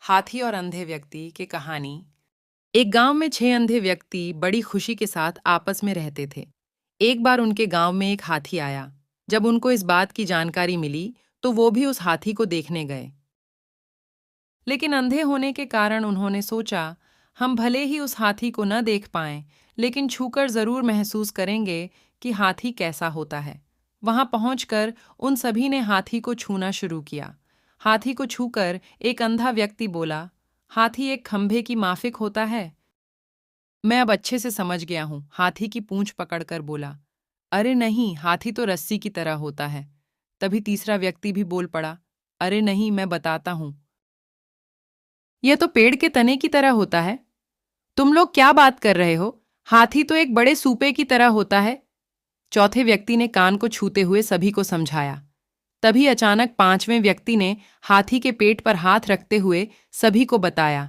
हाथी और अंधे व्यक्ति की कहानी। एक गांव में 6 अंधे व्यक्ति बड़ी खुशी के साथ आपस में रहते थे। एक बार उनके गांव में एक हाथी आया। जब उनको इस बात की जानकारी मिली तो वो भी उस हाथी को देखने गए। लेकिन अंधे होने के कारण उन्होंने सोचा, हम भले ही उस हाथी को न देख पाएं, लेकिन छूकर जरूर महसूस करेंगे कि हाथी कैसा होता है। वहां पहुंचकर उन सभी ने हाथी को छूना शुरू किया। हाथी को छूकर एक अंधा व्यक्ति बोला, हाथी एक खंभे की माफिक होता है। मैं अब अच्छे से समझ गया हूं, हाथी की पूंछ पकड़कर बोला। अरे नहीं, हाथी तो रस्सी की तरह होता है। तभी तीसरा व्यक्ति भी बोल पड़ा, अरे नहीं, मैं बताता हूं, यह तो पेड़ के तने की तरह होता है। तुम लोग क्या बात कर रहे हो? हाथी तो एक बड़े सूपे की तरह होता है। चौथे व्यक्ति ने कान को छूते हुए सभी को समझाया। तभी अचानक पांचवें व्यक्ति ने हाथी के पेट पर हाथ रखते हुए सभी को बताया,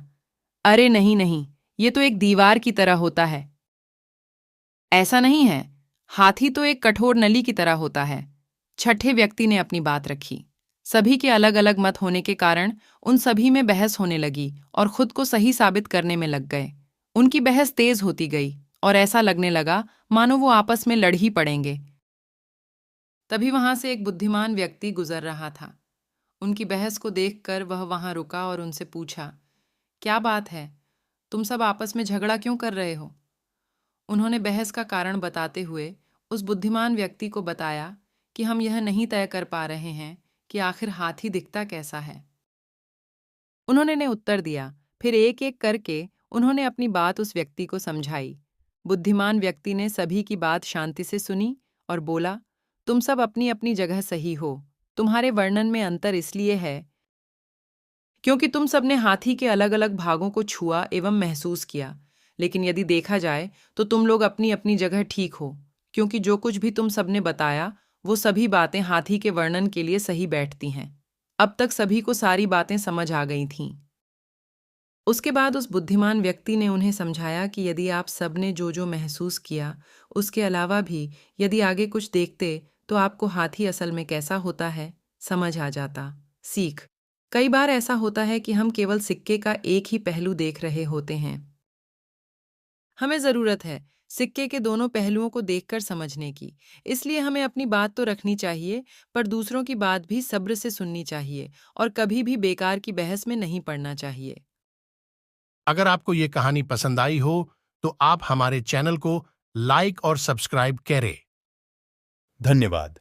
अरे नहीं नहीं, ये तो एक दीवार की तरह होता है। ऐसा नहीं है, हाथी तो एक कठोर नली की तरह होता है। छठे व्यक्ति ने अपनी बात रखी। सभी के अलग अलग मत होने के कारण उन सभी में बहस होने लगी और खुद को सही साबित करने में लग गए। उनकी बहस तेज होती गई और ऐसा लगने लगा मानो वो आपस में लड़ ही पड़ेंगे। तभी वहां से एक बुद्धिमान व्यक्ति गुजर रहा था। उनकी बहस को देखकर वह वहां रुका और उनसे पूछा, क्या बात है, तुम सब आपस में झगड़ा क्यों कर रहे हो? उन्होंने बहस का कारण बताते हुए उस बुद्धिमान व्यक्ति को बताया कि हम यह नहीं तय कर पा रहे हैं कि आखिर हाथी दिखता कैसा है। उन्होंने ने उत्तर दिया। फिर एक एक करके उन्होंने अपनी बात उस व्यक्ति को समझाई। बुद्धिमान व्यक्ति ने सभी की बात शांति से सुनी और बोला, तुम सब अपनी अपनी जगह सही हो। तुम्हारे वर्णन में अंतर इसलिए है क्योंकि तुम सबने हाथी के अलग अलग भागों को छुआ एवं महसूस किया। लेकिन यदि देखा जाए तो तुम लोग अपनी अपनी जगह ठीक हो, क्योंकि जो कुछ भी तुम सबने बताया वो सभी बातें हाथी के वर्णन के लिए सही बैठती हैं। अब तक सभी को सारी बातें समझ आ गई थीं। उसके बाद उस बुद्धिमान व्यक्ति ने उन्हें समझाया कि यदि आप सब ने जो जो महसूस किया उसके अलावा भी यदि आगे कुछ देखते तो आपको हाथी असल में कैसा होता है समझ आ जाता। सीख। कई बार ऐसा होता है कि हम केवल सिक्के का एक ही पहलू देख रहे होते हैं। हमें जरूरत है सिक्के के दोनों पहलुओं को देखकर समझने की। इसलिए हमें अपनी बात तो रखनी चाहिए, पर दूसरों की बात भी सब्र से सुननी चाहिए और कभी भी बेकार की बहस में नहीं पड़ना चाहिए। अगर आपको ये कहानी पसंद आई हो तो आप हमारे चैनल को लाइक और सब्सक्राइब करें। धन्यवाद।